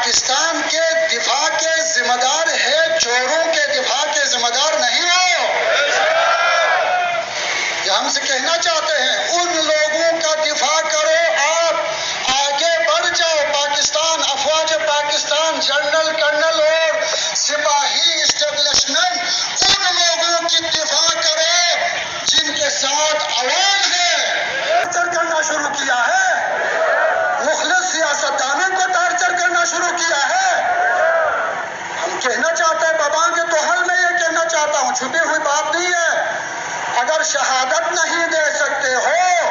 پاکستان کے دفاع کے ذمہ دار ہے، چوروں کے دفاع کے ذمہ دار نہیں ہو۔ یہ ہم سے کہنا چاہتے ہیں، ان لوگوں کا دفاع کرو، آپ آگے بڑھ جاؤ۔ پاکستان، افواج پاکستان، جنرل کرنل اور سپاہی اسٹیبلشمنٹ، ان لوگوں کی دفاع کرو جن کے ساتھ عوام ہے۔ ٹارچر کرنا شروع کیا ہے، مخلص سیاستدانوں کو ٹارچر کرنا شروع کیا ہے۔ ہم کہنا چاہتے ہیں، بابان کے توحل میں یہ کہنا چاہتا ہوں، چھپی ہوئی بات نہیں ہے۔ اگر شہادت نہیں دے سکتے ہو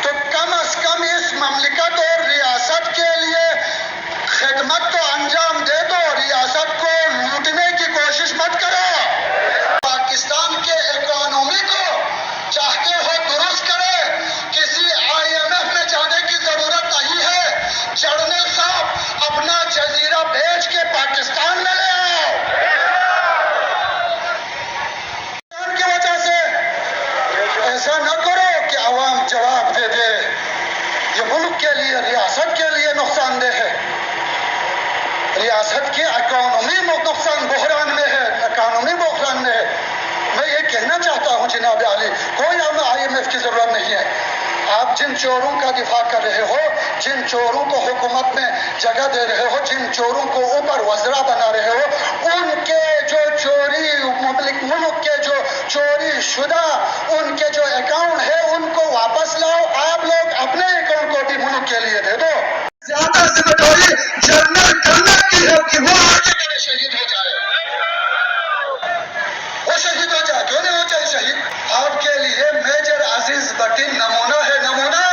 تو کم از کم اس مملکت اور ریاست کے لیے خدمت تو انجام دے دو، ریاست کو لوٹنے کی کوشش مت کرو۔ پاکستان کے اکانومی کو چاہتے ہو درست کرے، کسی IMF میں جانے کی ضرورت نہیں ہے۔ جنرل صاحب، اپنا جزیرہ بیچ کے پاکستان میں لے آؤ۔ کی وجہ سے ایسا نہ کرو کہ عوام جواب دے دے۔ یہ ملک کے لیے، ریاست کے لیے نقصان دہ ہے۔ ریاست کی اکانومی نقصان بحران میں ہے، اکانومی بحران میں ہے۔ میں یہ کہنا چاہتا ہوں جناب عالی، کوئی ہمیں IMF کی ضرورت نہیں ہے۔ آپ جن چوروں کا دفاع کر رہے ہو، جن چوروں کو حکومت میں جگہ دے رہے ہو، جن چوروں کو اوپر وزراء بنا رہے ہو، ان کے جو چوری ملک کے جو چوری شدہ ان کے جو اکاؤنٹ ہے ان کو واپس لاؤ۔ آپ لوگ اپنے اکاؤنٹ کو بھی ملک کے لیے دے دو۔ زیادہ ذمہ داری جنرل کرنل کی ہے کہ وہ آگے بڑھے، شہید ہو جائے۔ وہ شہید ہو جائے، کیوں نہیں ہو جائے شہید؟ آپ کے لیے میجر عزیز بٹی نمونہ ہے، نمونہ۔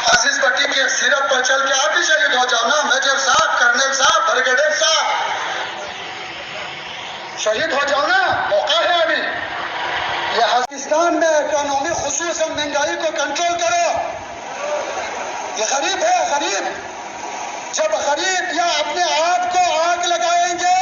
عزیز بٹی کی سیرت پر چل کے آپ بھی شہید ہو جاؤ نا، میجر صاحب، کرنل صاحب، بریگیڈیئر صاحب، شہید ہو جاؤ نا، موقع ہے ابھی۔ یہ پاکستان میں اکانومی خصوصاً مہنگائی کو کنٹرول کرو۔ یہ غریب ہے، غریب۔ جب غریب یا اپنے آپ کو آگ لگائیں گے